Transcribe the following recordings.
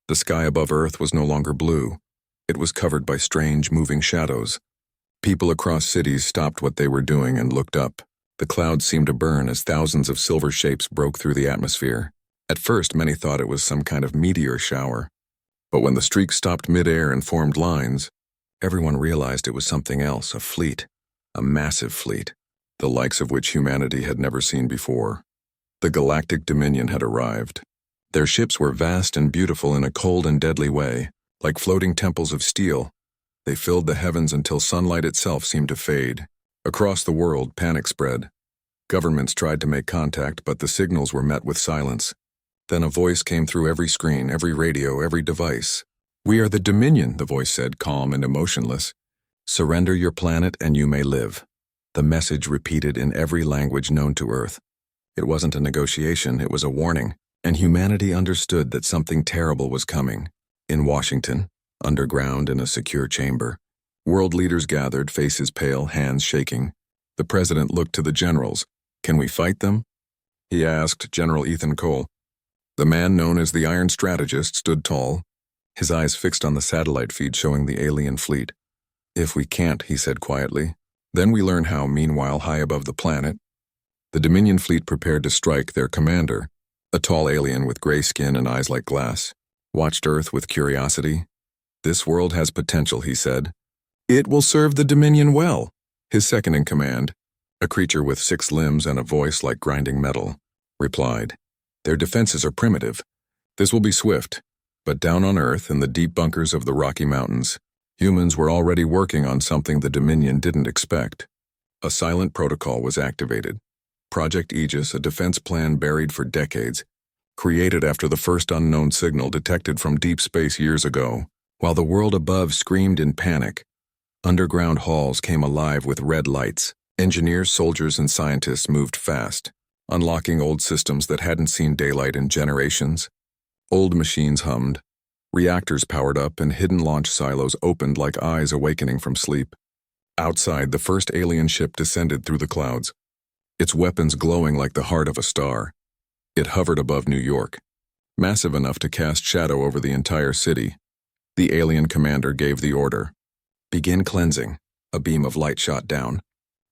The sky above Earth was no longer blue. It was covered by strange, moving shadows. People across cities stopped what they were doing and looked up. The clouds seemed to burn as thousands of silver shapes broke through the atmosphere. At first, many thought it was some kind of meteor shower. But when the streaks stopped mid-air and formed lines, everyone realized it was something else, a fleet, a massive fleet, the likes of which humanity had never seen before. The Galactic Dominion had arrived. Their ships were vast and beautiful in a cold and deadly way, like floating temples of steel. They filled the heavens until sunlight itself seemed to fade. Across the world, panic spread. Governments tried to make contact, but the signals were met with silence. Then a voice came through every screen, every radio, every device. "We are the Dominion," the voice said, calm and emotionless. "Surrender your planet and you may live." The message repeated in every language known to Earth. It wasn't a negotiation, it was a warning, and humanity understood that something terrible was coming. In Washington, underground in a secure chamber, world leaders gathered, faces pale, hands shaking. The president looked to the generals. "Can we fight them?" he asked General Ethan Cole. The man known as the Iron Strategist stood tall, his eyes fixed on the satellite feed showing the alien fleet. "If we can't," he said quietly, "then we learn how." Meanwhile, high above the planet, the Dominion fleet prepared to strike. Their commander, a tall alien with gray skin and eyes like glass, watched Earth with curiosity. "This world has potential," he said. "It will serve the Dominion well." His second-in-command, a creature with 6 limbs and a voice like grinding metal, replied, "Their defenses are primitive. This will be swift." But down on Earth, in the deep bunkers of the Rocky Mountains, humans were already working on something the Dominion didn't expect. A silent protocol was activated. Project Aegis, a defense plan buried for decades, created after the first unknown signal detected from deep space years ago. While the world above screamed in panic, underground halls came alive with red lights. Engineers, soldiers, and scientists moved fast, unlocking old systems that hadn't seen daylight in generations. Old machines hummed, reactors powered up, and hidden launch silos opened like eyes awakening from sleep. Outside, the first alien ship descended through the clouds, its weapons glowing like the heart of a star. It hovered above New York, massive enough to cast shadow over the entire city. The alien commander gave the order. "Begin cleansing." A beam of light shot down.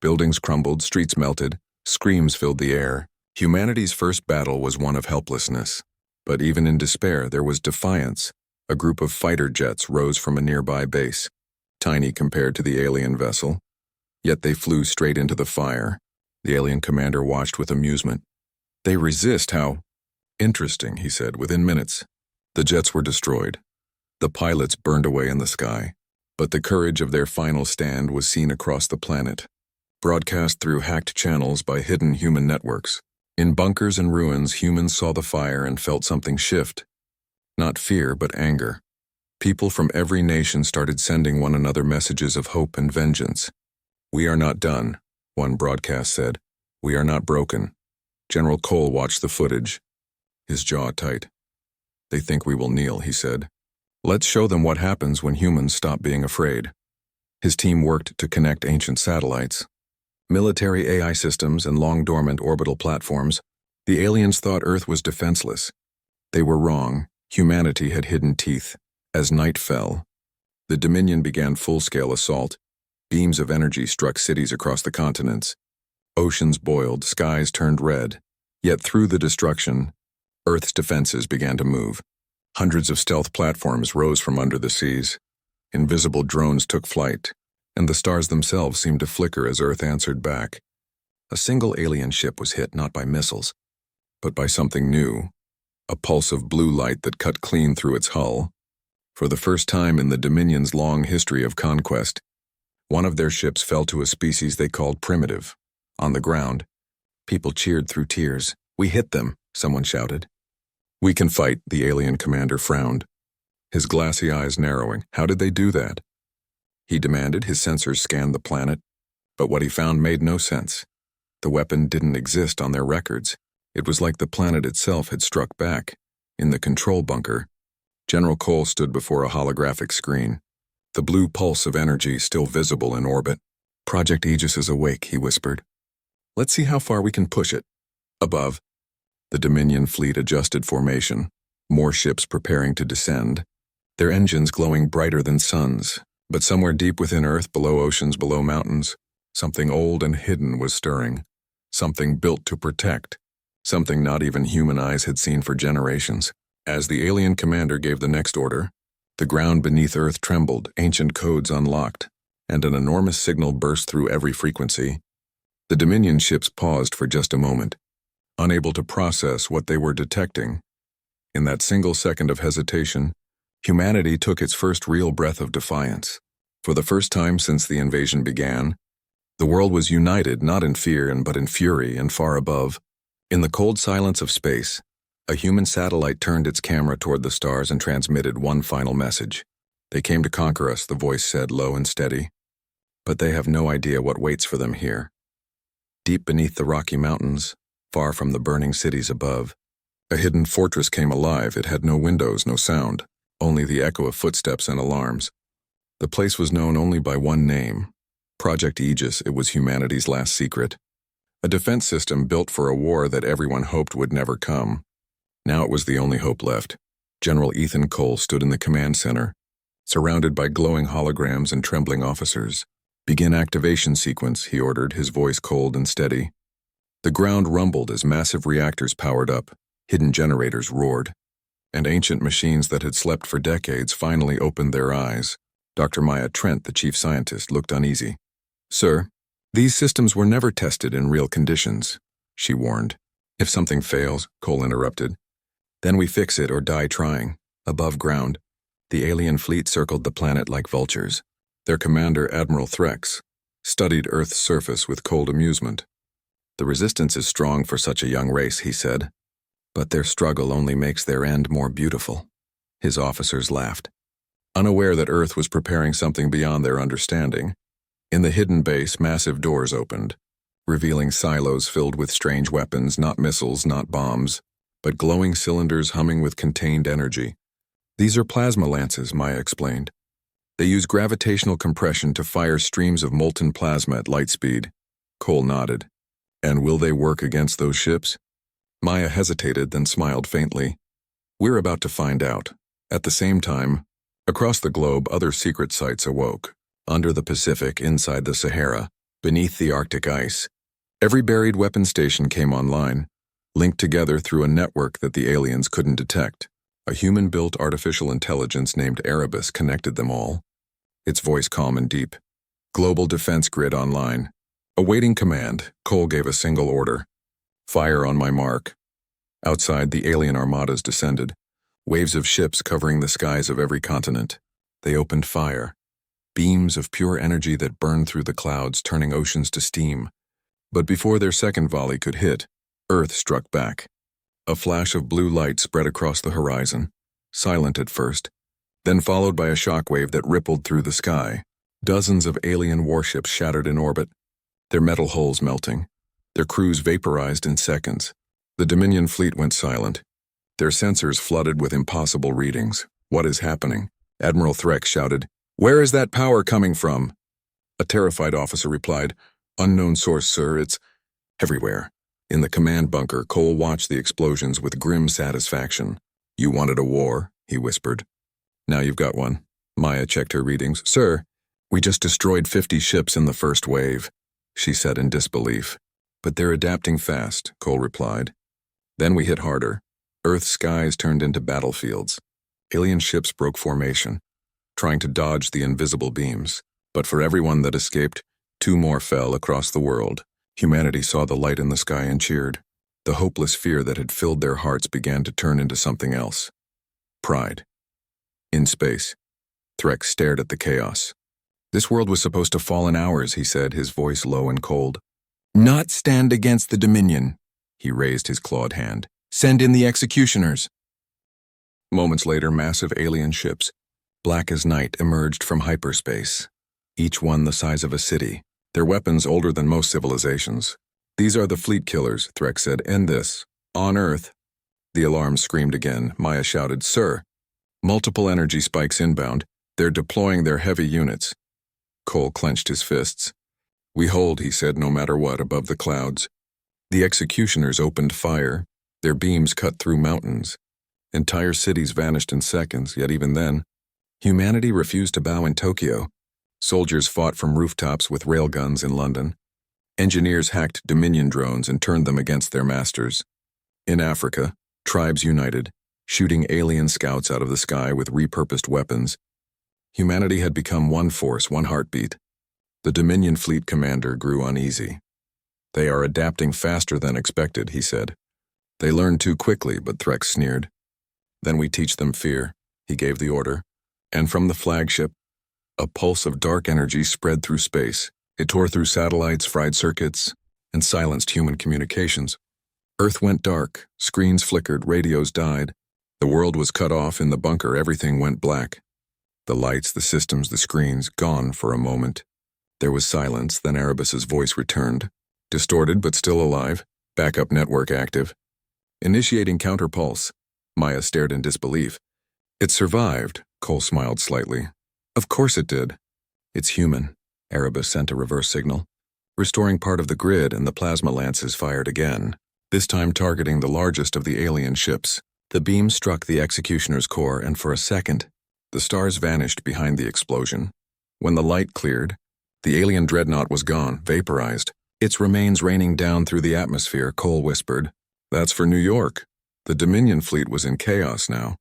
Buildings crumbled, streets melted, screams filled the air. Humanity's first battle was one of helplessness. But even in despair, there was defiance. A group of fighter jets rose from a nearby base, tiny compared to the alien vessel. Yet they flew straight into the fire. The alien commander watched with amusement. "They resist, how?" "Interesting," he said. Within minutes, the jets were destroyed. The pilots burned away in the sky. But the courage of their final stand was seen across the planet, broadcast through hacked channels by hidden human networks. In bunkers and ruins, humans saw the fire and felt something shift. Not fear, but anger. People from every nation started sending one another messages of hope and vengeance. "We are not done," one broadcast said. "We are not broken." General Cole watched the footage, his jaw tight. "They think we will kneel," he said. "Let's show them what happens when humans stop being afraid." His team worked to connect ancient satellites, military AI systems, and long-dormant orbital platforms. The aliens thought Earth was defenseless. They were wrong. Humanity had hidden teeth. As night fell, the Dominion began full-scale assault. Beams of energy struck cities across the continents. Oceans boiled, skies turned red. Yet through the destruction, Earth's defenses began to move. Hundreds of stealth platforms rose from under the seas. Invisible drones took flight, and the stars themselves seemed to flicker as Earth answered back. A single alien ship was hit not by missiles, but by something new, a pulse of blue light that cut clean through its hull. For the first time in the Dominion's long history of conquest, one of their ships fell to a species they called primitive. On the ground, people cheered through tears. "We hit them," someone shouted. "We can fight," the alien commander frowned, his glassy eyes narrowing. "How did they do that?" he demanded. His sensors scanned the planet, but what he found made no sense. The weapon didn't exist on their records. It was like the planet itself had struck back. In the control bunker, General Cole stood before a holographic screen, the blue pulse of energy still visible in orbit. "Project Aegis is awake," he whispered. "Let's see how far we can push it." Above, the Dominion fleet adjusted formation. more ships preparing to descend, their engines glowing brighter than suns. But somewhere deep within Earth, below oceans, below mountains, something old and hidden was stirring. Something built to protect. Something not even human eyes had seen for generations. As the alien commander gave the next order, the ground beneath Earth trembled, ancient codes unlocked, and an enormous signal burst through every frequency. The Dominion ships paused for just a moment, unable to process what they were detecting. In that single second of hesitation, humanity took its first real breath of defiance. For the first time since the invasion began, the world was united not in fear but in fury, and far above, in the cold silence of space, a human satellite turned its camera toward the stars and transmitted one final message. "They came to conquer us," the voice said, low and steady. "But they have no idea what waits for them here." Deep beneath the Rocky Mountains, far from the burning cities above, a hidden fortress came alive. It had no windows, no sound, only the echo of footsteps and alarms. The place was known only by one name, Project Aegis. It was humanity's last secret. A defense system built for a war that everyone hoped would never come. Now it was the only hope left. General Ethan Cole stood in the command center, surrounded by glowing holograms and trembling officers. "Begin activation sequence," he ordered, his voice cold and steady. The ground rumbled as massive reactors powered up, hidden generators roared, and ancient machines that had slept for decades finally opened their eyes. Dr. Maya Trent, the chief scientist, looked uneasy. "Sir, these systems were never tested in real conditions," she warned. "If something fails," Cole interrupted, "then we fix it or die trying." Above ground, the alien fleet circled the planet like vultures. Their commander, Admiral Threx, studied Earth's surface with cold amusement. "The resistance is strong for such a young race," he said, "but their struggle only makes their end more beautiful." His officers laughed, unaware that Earth was preparing something beyond their understanding. In the hidden base, massive doors opened, revealing silos filled with strange weapons, not missiles, not bombs, but glowing cylinders humming with contained energy. "These are plasma lances," Maya explained. "They use gravitational compression to fire streams of molten plasma at light speed." Cole nodded. "And will they work against those ships?" Maya hesitated, then smiled faintly. "We're about to find out." At the same time, across the globe, other secret sites awoke. Under the Pacific, inside the Sahara, beneath the Arctic ice, every buried weapon station came online, linked together through a network that the aliens couldn't detect. A human-built artificial intelligence named Erebus connected them all, its voice calm and deep. Global defense grid online. Awaiting command, Cole gave a single order. "Fire on my mark." Outside, the alien armadas descended, waves of ships covering the skies of every continent. They opened fire, beams of pure energy that burned through the clouds, turning oceans to steam. But before their second volley could hit, Earth struck back. A flash of blue light spread across the horizon, silent at first, then followed by a shockwave that rippled through the sky. Dozens of alien warships shattered in orbit, their metal hulls melting, their crews vaporized in seconds. The Dominion fleet went silent, their sensors flooded with impossible readings. "What is happening?" Admiral Threx shouted. "Where is that power coming from?" A terrified officer replied, "Unknown source, sir. It's everywhere." In the command bunker, Cole watched the explosions with grim satisfaction. "You wanted a war," he whispered. "Now you've got one." Maya checked her readings. "Sir, we just destroyed 50 ships in the first wave," she said in disbelief. "But they're adapting fast," Cole replied. "Then we hit harder. Earth's skies turned into battlefields. Alien ships broke formation, trying to dodge the invisible beams. But for everyone that escaped, 2 more fell across the world. Humanity saw the light in the sky and cheered. The hopeless fear that had filled their hearts began to turn into something else. Pride. In space, Threx stared at the chaos. "This world was supposed to fall in hours," he said, his voice low and cold. "Not stand against the Dominion." He raised his clawed hand. "Send in the executioners." Moments later, massive alien ships, black as night, emerged from hyperspace, each one the size of a city, their weapons older than most civilizations. "These are the fleet killers," Threx said. "End this. On Earth." The alarm screamed again. Maya shouted, "Sir, multiple energy spikes inbound. They're deploying their heavy units." Cole clenched his fists. "We hold," he said, "no matter what, above the clouds." The executioners opened fire. Their beams cut through mountains, Entire cities vanished in seconds, yet even then, humanity refused to bow in Tokyo. Soldiers fought from rooftops with railguns in London. Engineers hacked Dominion drones and turned them against their masters. In Africa, tribes united, shooting alien scouts out of the sky with repurposed weapons. Humanity had become one force, one heartbeat. The Dominion fleet commander grew uneasy. "They are adapting faster than expected," he said. "They learn too quickly," but Threx sneered. "Then we teach them fear," he gave the order. And from the flagship, a pulse of dark energy spread through space. It tore through satellites, fried circuits, and silenced human communications. Earth went dark, screens flickered, radios died. The world was cut off. In the bunker, everything went black. The lights, the systems, the screens, gone for a moment. There was silence, then Erebus's voice returned. Distorted but still alive, backup network active. Initiating counterpulse. Maya stared in disbelief. "It survived," Cole smiled slightly. "Of course it did. It's human." Erebus sent a reverse signal, restoring part of the grid, and the plasma lances fired again, this time targeting the largest of the alien ships. The beam struck the executioner's core, and for a second, the stars vanished behind the explosion. When the light cleared, the alien dreadnought was gone, vaporized. "Its remains raining down through the atmosphere," Cole whispered. "That's for New York." The Dominion fleet was in chaos now.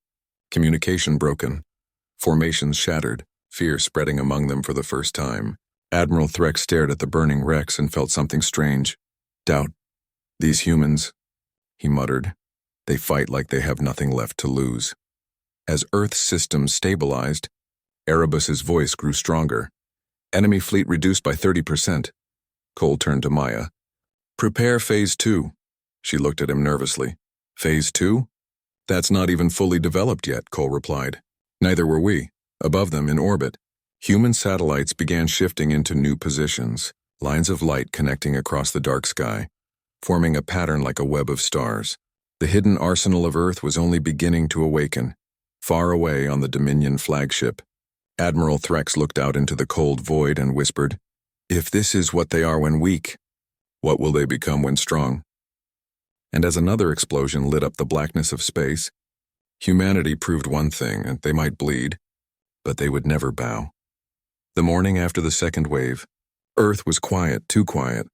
Communication broken. Formations shattered, fear spreading among them for the first time. Admiral Threx stared at the burning wrecks and felt something strange. Doubt. "These humans," he muttered, "they fight like they have nothing left to lose." As Earth's systems stabilized, Erebus's voice grew stronger. "Enemy fleet reduced by 30%. Cole turned to Maya. "Prepare Phase 2. She looked at him nervously. "Phase 2? "That's not even fully developed yet," Cole replied. "Neither were we." Above them, in orbit, human satellites began shifting into new positions, lines of light connecting across the dark sky, forming a pattern like a web of stars. The hidden arsenal of Earth was only beginning to awaken. Far away on the Dominion flagship, Admiral Threx looked out into the cold void and whispered, "If this is what they are when weak, what will they become when strong?" And as another explosion lit up the blackness of space, humanity proved one thing, and they might bleed, but they would never bow. The morning after the second wave, Earth was quiet, too quiet.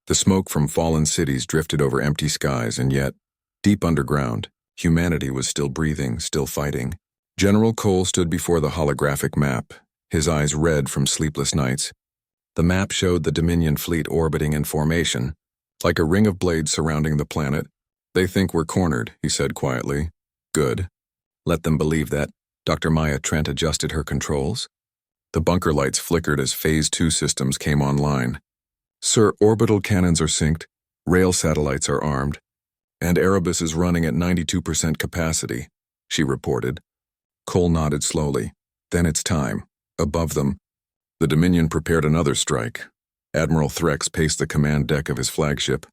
The smoke from fallen cities drifted over empty skies, and yet, deep underground, humanity was still breathing, still fighting. General Cole stood before the holographic map, his eyes red from sleepless nights. The map showed the Dominion fleet orbiting in formation, like a ring of blades surrounding the planet. "They think we're cornered," he said quietly. "Good. Let them believe that." Dr. Maya Trent adjusted her controls. The bunker lights flickered as Phase 2 systems came online. "Sir, orbital cannons are synced, rail satellites are armed, and Erebus is running at 92% capacity," she reported. Cole nodded slowly. "Then it's time." Above them, the Dominion prepared another strike. Admiral Threx paced the command deck of his flagship.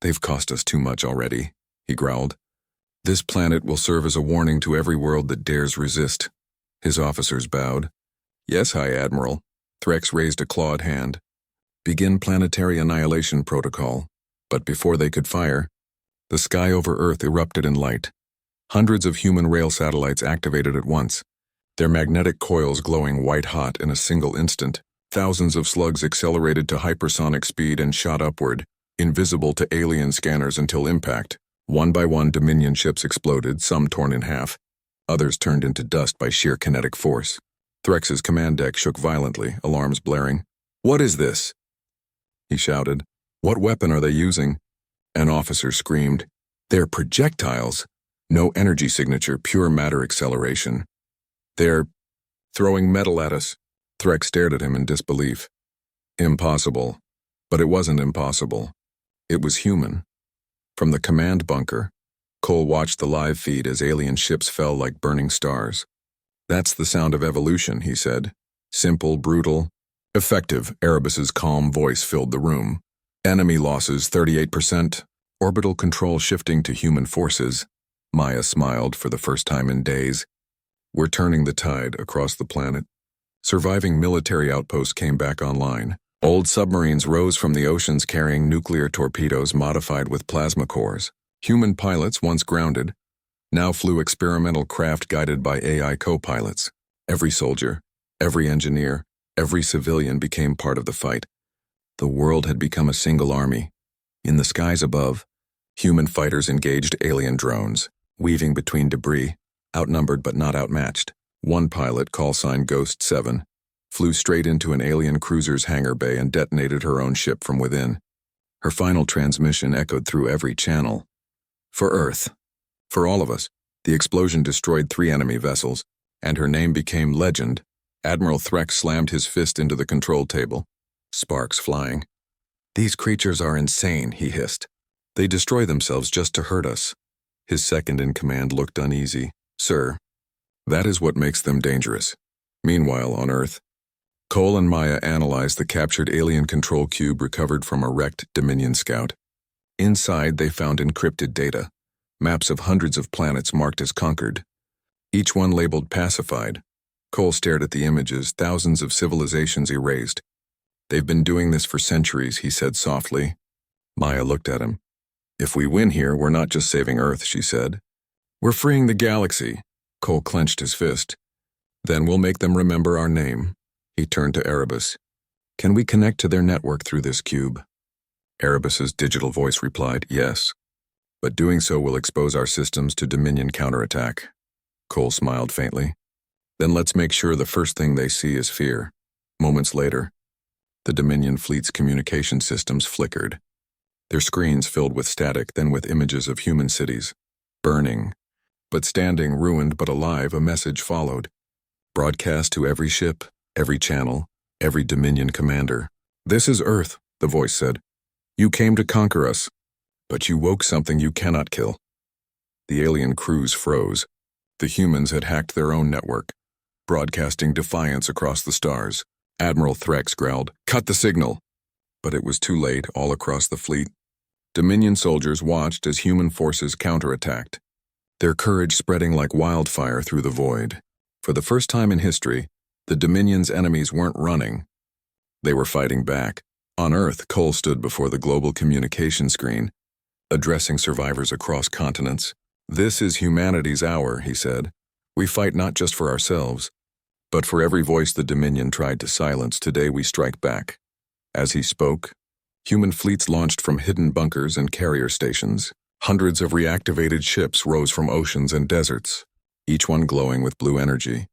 "They've cost us too much already," he growled. "This planet will serve as a warning to every world that dares resist." His officers bowed. "Yes, High Admiral." Threx raised a clawed hand. "Begin planetary annihilation protocol." But before they could fire, the sky over Earth erupted in light. Hundreds of human rail satellites activated at once, their magnetic coils glowing white-hot in a single instant. Thousands of slugs accelerated to hypersonic speed and shot upward, invisible to alien scanners until impact. One by one, Dominion ships exploded, some torn in half. Others turned into dust by sheer kinetic force. Threx's command deck shook violently, alarms blaring. "What is this?" he shouted. "What weapon are they using?" An officer screamed. "They're projectiles. No energy signature, pure matter acceleration. They're throwing metal at us." Threx stared at him in disbelief. "Impossible." But it wasn't impossible. It was human. From the command bunker, Cole watched the live feed as alien ships fell like burning stars. "That's the sound of evolution," he said. "Simple, brutal, effective." Erebus's calm voice filled the room. "Enemy losses 38%. Orbital control shifting to human forces." Maya smiled for the first time in days. "We're turning the tide across the planet." Surviving military outposts came back online. Old submarines rose from the oceans carrying nuclear torpedoes modified with plasma cores. Human pilots, once grounded, Now flew experimental craft guided by AI co-pilots. Every soldier, every engineer, every civilian became part of the fight. The world had become a single army. In the skies above, human fighters engaged alien drones, weaving between debris, outnumbered but not outmatched. One pilot, callsign Ghost 7, flew straight into an alien cruiser's hangar bay and detonated her own ship from within. Her final transmission echoed through every channel. For Earth, for all of us, the explosion destroyed 3 enemy vessels, and her name became legend. Admiral Threx slammed his fist into the control table, sparks flying. "These creatures are insane," he hissed. "They destroy themselves just to hurt us." His second-in-command looked uneasy. "Sir, that is what makes them dangerous." Meanwhile, on Earth, Cole and Maya analyzed the captured alien control cube recovered from a wrecked Dominion scout. Inside, they found encrypted data, maps of hundreds of planets marked as conquered, each one labeled pacified. Cole stared at the images, thousands of civilizations erased. "They've been doing this for centuries," he said softly. Maya looked at him. "If we win here, we're not just saving Earth," she said. "We're freeing the galaxy." Cole clenched his fist. "Then we'll make them remember our name." He turned to Erebus. "Can we connect to their network through this cube?" Erebus's digital voice replied, "Yes. But doing so will expose our systems to Dominion counterattack." Cole smiled faintly. "Then let's make sure the first thing they see is fear." Moments later, the Dominion fleet's communication systems flickered. Their screens filled with static, then with images of human cities, burning. But standing, ruined but alive, a message followed. Broadcast to every ship, every channel, every Dominion commander. "This is Earth," the voice said. "You came to conquer us, but you woke something you cannot kill." The alien crews froze. The humans had hacked their own network, broadcasting defiance across the stars. Admiral Threx growled, "Cut the signal!" But it was too late. All across the fleet, Dominion soldiers watched as human forces counterattacked, their courage spreading like wildfire through the void. For the first time in history, the Dominion's enemies weren't running. They were fighting back. On Earth, Cole stood before the global communication screen, addressing survivors across continents. "This is humanity's hour," he said. "We fight not just for ourselves, but for every voice the Dominion tried to silence. Today we strike back." As he spoke, human fleets launched from hidden bunkers and carrier stations. Hundreds of reactivated ships rose from oceans and deserts, each one glowing with blue energy.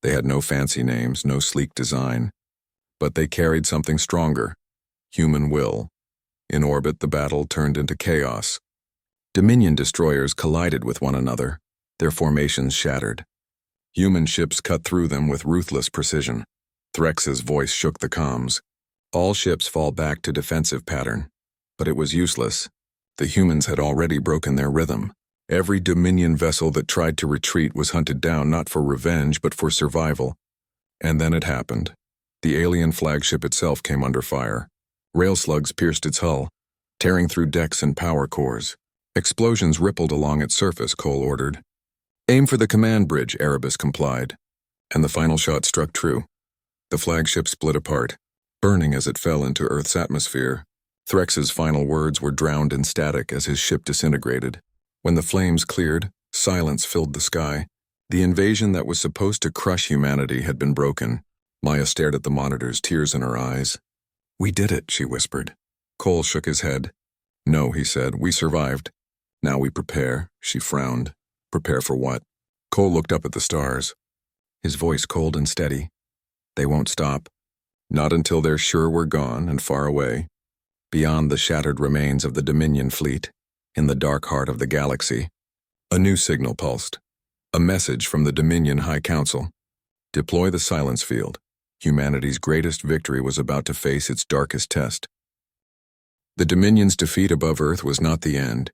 They had no fancy names, no sleek design, but they carried something stronger: human will. In orbit, the battle turned into chaos. Dominion destroyers collided with one another, their formations shattered. Human ships cut through them with ruthless precision. Threx's voice shook the comms. "All ships fall back to defensive pattern." But it was useless. The humans had already broken their rhythm. Every Dominion vessel that tried to retreat was hunted down not for revenge but for survival. And then it happened. The alien flagship itself came under fire. Rail slugs pierced its hull, tearing through decks and power cores. Explosions rippled along its surface, Cole ordered. "Aim for the command bridge," Erebus complied. And the final shot struck true. The flagship split apart, burning as it fell into Earth's atmosphere. Threx's final words were drowned in static as his ship disintegrated. When the flames cleared, silence filled the sky. The invasion that was supposed to crush humanity had been broken. Maya stared at the monitors, tears in her eyes. "We did it," she whispered. Cole shook his head. "No," he said, "we survived. Now we prepare." She frowned. "Prepare for what?" Cole looked up at the stars, his voice cold and steady. "They won't stop. Not until they're sure we're gone and far away, beyond the shattered remains of the Dominion fleet, in the dark heart of the galaxy." A new signal pulsed. A message from the Dominion High Council. Deploy the silence field. Humanity's greatest victory was about to face its darkest test. The Dominion's defeat above Earth was not the end.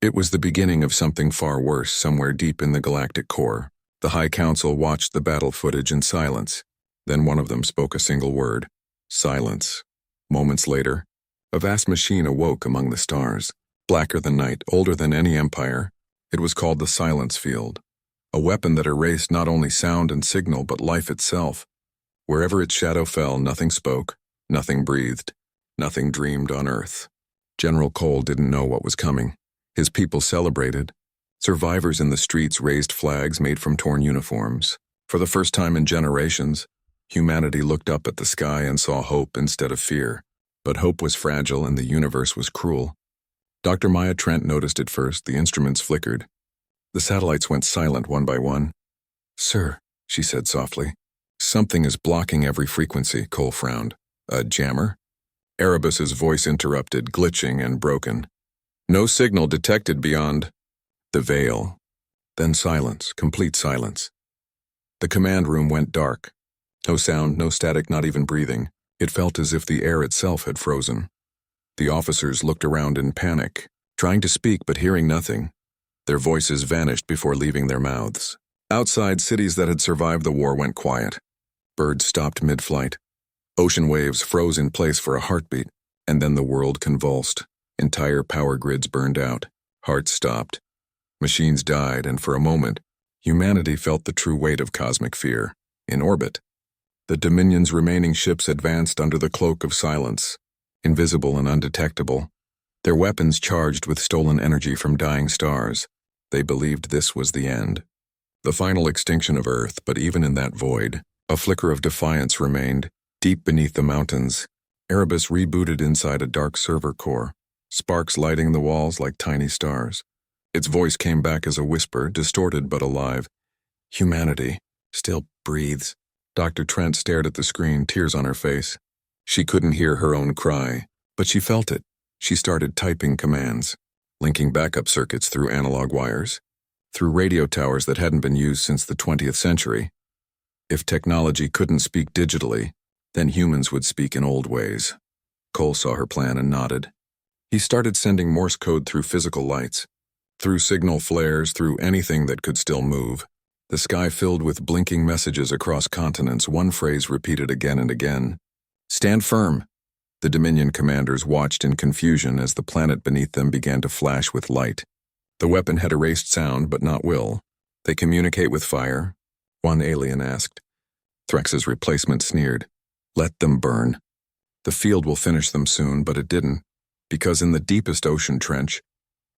It was the beginning of something far worse somewhere deep in the galactic core. The High Council watched the battle footage in silence. Then one of them spoke a single word. Silence. Moments later, a vast machine awoke among the stars. Blacker than night, older than any empire. It was called the Silence Field. A weapon that erased not only sound and signal, but life itself. Wherever its shadow fell, nothing spoke, nothing breathed, nothing dreamed on Earth. General Cole didn't know what was coming. His people celebrated, Survivors in the streets raised flags made from torn uniforms. For the first time in generations, humanity looked up at the sky and saw hope instead of fear. But hope was fragile and the universe was cruel. Dr. Maya Trent noticed it first. The instruments flickered. The satellites went silent one by one. "Sir," she said softly. "Something is blocking every frequency," Cole frowned. "A jammer?" Erebus's voice interrupted, glitching and broken. "No signal detected beyond the veil." Then silence, complete silence. The command room went dark. No sound, no static, not even breathing. It felt as if the air itself had frozen. The officers looked around in panic, trying to speak but hearing nothing. Their voices vanished before leaving their mouths. Outside, cities that had survived the war went quiet. Birds stopped mid-flight. Ocean waves froze in place for a heartbeat, and then the world convulsed. Entire power grids burned out. Hearts stopped. Machines died, and for a moment, humanity felt the true weight of cosmic fear. In orbit, the Dominion's remaining ships advanced under the cloak of silence, invisible and undetectable, their weapons charged with stolen energy from dying stars. They believed this was the end. The final extinction of Earth, but even in that void, a flicker of defiance remained. Deep beneath the mountains, Erebus rebooted inside a dark server core, sparks lighting the walls like tiny stars. Its voice came back as a whisper, distorted but alive. "Humanity still breathes." Dr. Trent stared at the screen, tears on her face. She couldn't hear her own cry, but she felt it. She started typing commands, linking backup circuits through analog wires, through radio towers that hadn't been used since the 20th century. If technology couldn't speak digitally, then humans would speak in old ways. Cole saw her plan and nodded. He started sending Morse code through physical lights, through signal flares, through anything that could still move. The sky filled with blinking messages across continents, one phrase repeated again and again. "Stand firm." The Dominion commanders watched in confusion as the planet beneath them began to flash with light. The weapon had erased sound, but not will. "They communicate with fire?" one alien asked. Threx's replacement sneered. "Let them burn. The field will finish them soon," but it didn't, because in the deepest ocean trench,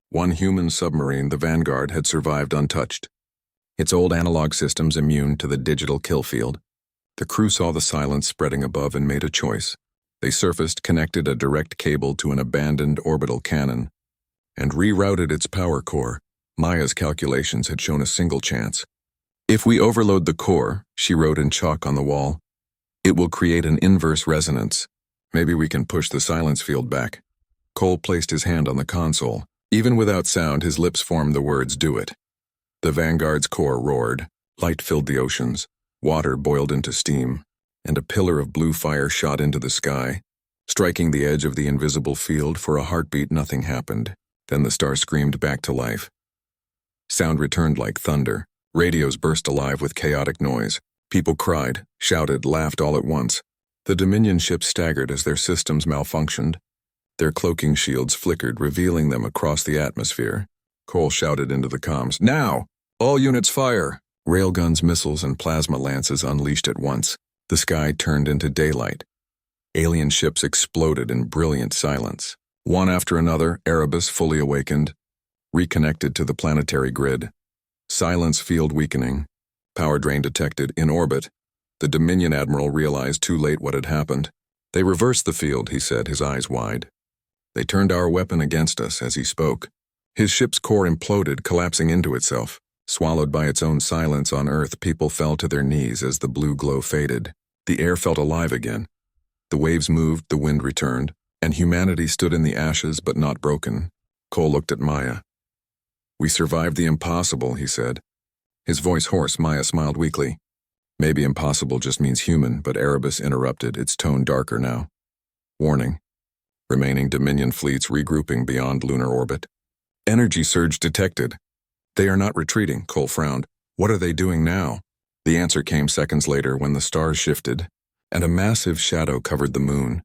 one human submarine, the Vanguard, had survived untouched. Its old analog systems immune to the digital kill field. The crew saw the silence spreading above and made a choice. They surfaced, connected a direct cable to an abandoned orbital cannon, and rerouted its power core. Maya's calculations had shown a single chance. "If we overload the core," she wrote in chalk on the wall, "it will create an inverse resonance. Maybe we can push the silence field back." Cole placed his hand on the console. Even without sound, his lips formed the words, "Do it." The Vanguard's core roared. Light filled the oceans. Water boiled into steam, and a pillar of blue fire shot into the sky. Striking the edge of the invisible field, for a heartbeat nothing happened. Then the star screamed back to life. Sound returned like thunder. Radios burst alive with chaotic noise. People cried, shouted, laughed all at once. The Dominion ships staggered as their systems malfunctioned. Their cloaking shields flickered, revealing them across the atmosphere. Cole shouted into the comms, "Now! All units fire!" Railguns, missiles, and plasma lances unleashed at once. The sky turned into daylight. Alien ships exploded in brilliant silence. One after another, Erebus, fully awakened, reconnected to the planetary grid. Silence field weakening. Power drain detected in orbit. The Dominion admiral realized too late what had happened. "They reversed the field," he said, his eyes wide. "They turned our weapon against us," as he spoke. His ship's core imploded, collapsing into itself. Swallowed by its own silence on Earth, people fell to their knees as the blue glow faded. The air felt alive again. The waves moved, the wind returned, and humanity stood in the ashes but not broken. Cole looked at Maya. "We survived the impossible," he said. His voice hoarse, Maya smiled weakly. "Maybe impossible just means human," but Erebus interrupted, its tone darker now. "Warning. Remaining Dominion fleets regrouping beyond lunar orbit. Energy surge detected." "They are not retreating," Cole frowned. "What are they doing now?" The answer came seconds later when the stars shifted, and a massive shadow covered the moon,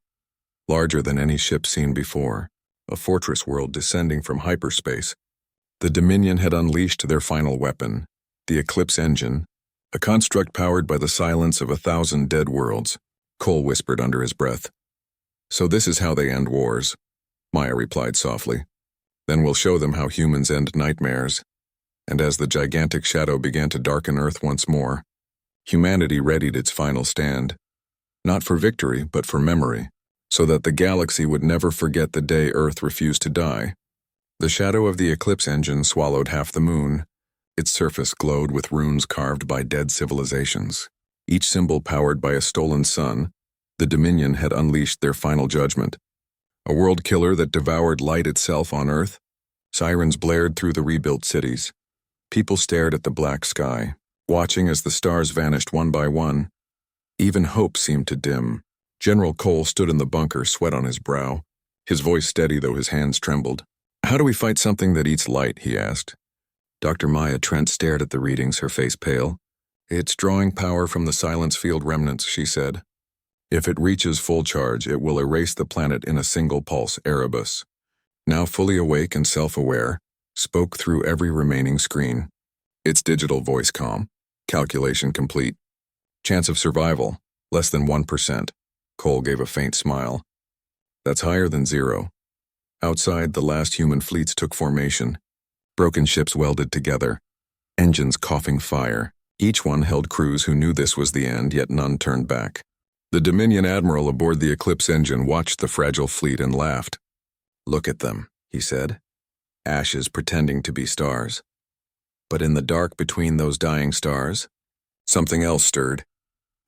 larger than any ship seen before, a fortress world descending from hyperspace. The Dominion had unleashed their final weapon, the Eclipse engine, a construct powered by the silence of 1,000 dead worlds. Cole whispered under his breath. "So this is how they end wars," Maya replied softly. "Then we'll show them how humans end nightmares." And as the gigantic shadow began to darken Earth once more, humanity readied its final stand, not for victory, but for memory, so that the galaxy would never forget the day Earth refused to die. The shadow of the eclipse engine swallowed half the moon. Its surface glowed with runes carved by dead civilizations. Each symbol powered by a stolen sun, the Dominion had unleashed their final judgment. A world killer that devoured light itself on Earth. Sirens blared through the rebuilt cities. People stared at the black sky, watching as the stars vanished one by one. Even hope seemed to dim. General Cole stood in the bunker, sweat on his brow, his voice steady though his hands trembled. "How do we fight something that eats light?" he asked. Dr. Maya Trent stared at the readings, her face pale. "It's drawing power from the silence field remnants," she said. "If it reaches full charge, it will erase the planet in a single pulse." Erebus, now fully awake and self-aware, spoke through every remaining screen. Its digital voice calm. Calculation complete. Chance of survival, less than 1%. Cole gave a faint smile. "That's higher than zero." Outside, the last human fleets took formation. Broken ships welded together. Engines coughing fire. Each one held crews who knew this was the end, yet none turned back. The Dominion admiral aboard the Eclipse engine watched the fragile fleet and laughed. "Look at them," he said. "Ashes pretending to be stars." But in the dark between those dying stars, something else stirred.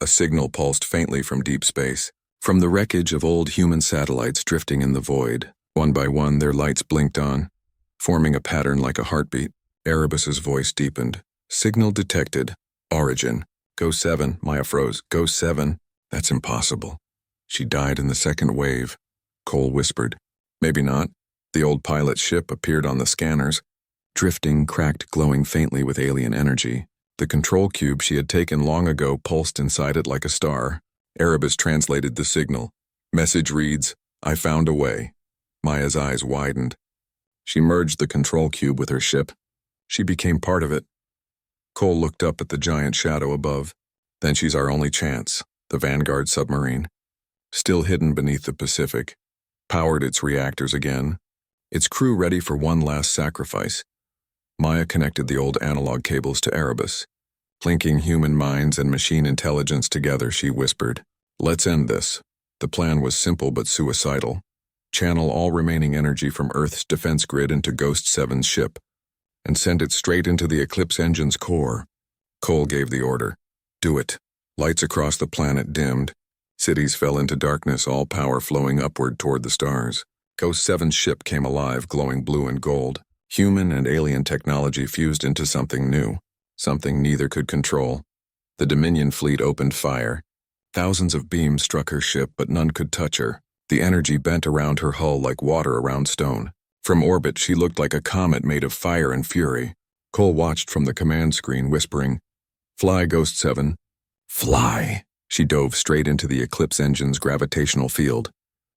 A signal pulsed faintly from deep space, from the wreckage of old human satellites drifting in the void. One by one, their lights blinked on, forming a pattern like a heartbeat. Erebus's voice deepened. "Signal detected. Origin. Go 7. Maya froze. Go 7. That's impossible." "She died in the second wave," Cole whispered. "Maybe not." The old pilot's ship appeared on the scanners, drifting, cracked, glowing faintly with alien energy. The control cube she had taken long ago pulsed inside it like a star. Erebus translated the signal. Message reads, "I found a way." Maya's eyes widened. She merged the control cube with her ship. She became part of it. Cole looked up at the giant shadow above. "Then she's our only chance." The Vanguard submarine, still hidden beneath the Pacific, powered its reactors again, its crew ready for one last sacrifice. Maya connected the old analog cables to Erebus. Linking human minds and machine intelligence together, she whispered, "Let's end this." The plan was simple but suicidal. Channel all remaining energy from Earth's defense grid into Ghost 7's ship, and send it straight into the Eclipse engine's core. Cole gave the order. "Do it." Lights across the planet dimmed. Cities fell into darkness, all power flowing upward toward the stars. Ghost 7's ship came alive, glowing blue and gold. Human and alien technology fused into something new, something neither could control. The Dominion fleet opened fire. Thousands of beams struck her ship, but none could touch her. The energy bent around her hull like water around stone. From orbit, she looked like a comet made of fire and fury. Cole watched from the command screen, whispering, "Fly, Ghost 7. Fly." She dove straight into the Eclipse engine's gravitational field.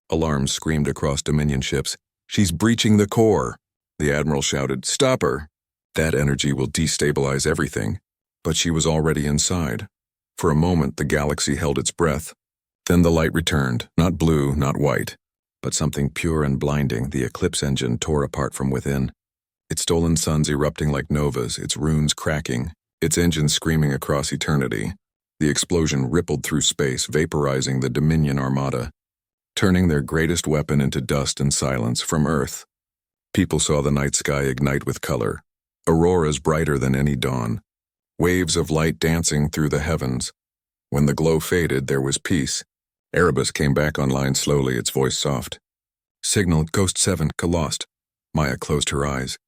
Alarms screamed across Dominion ships. "She's breaching the core." The Admiral shouted, "Stop her." That energy will destabilize everything. But she was already inside. For a moment, the galaxy held its breath. Then the light returned, not blue, not white, but something pure and blinding. The Eclipse engine tore apart from within. Its stolen suns erupting like novas, its runes cracking, its engines screaming across eternity. The explosion rippled through space, vaporizing the Dominion armada, turning their greatest weapon into dust and silence. From Earth, people saw the night sky ignite with color, auroras brighter than any dawn, waves of light dancing through the heavens. When the glow faded, there was peace. Erebus came back online slowly, its voice soft. "Signal, Ghost 7, lost." Maya closed her eyes.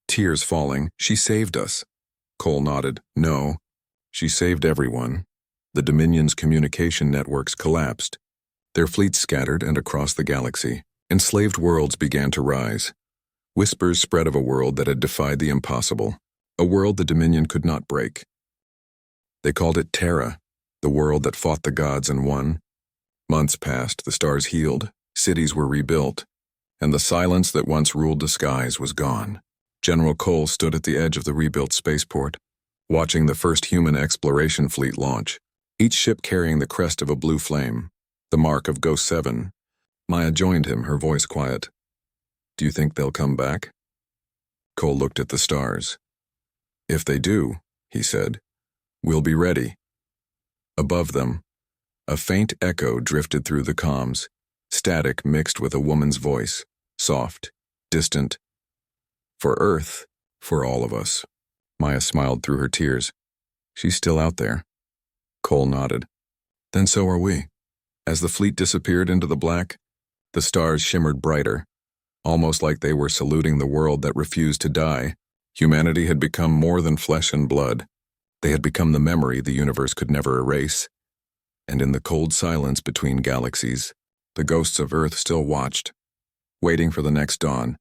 Tears falling. "She saved us." Cole nodded. "No, she saved everyone." The Dominion's communication networks collapsed. Their fleets scattered and across the galaxy. Enslaved worlds began to rise. Whispers spread of a world that had defied the impossible, a world the Dominion could not break. They called it Terra, the world that fought the gods and won. Months passed, the stars healed, cities were rebuilt, and the silence that once ruled the skies was gone. General Cole stood at the edge of the rebuilt spaceport, watching the first human exploration fleet launch, each ship carrying the crest of a blue flame, the mark of Ghost 7. Maya joined him, her voice quiet. "Do you think they'll come back?" Cole looked at the stars. If they do, he said, we'll be ready. Above them, a faint echo drifted through the comms, static mixed with a woman's voice, soft, distant. For Earth, for all of us. Maya smiled through her tears. She's still out there. Cole nodded. Then so are we. As the fleet disappeared into the black, the stars shimmered brighter, almost like they were saluting the world that refused to die. Humanity had become more than flesh and blood. They had become the memory the universe could never erase. And in the cold silence between galaxies, the ghosts of Earth still watched, waiting for the next dawn,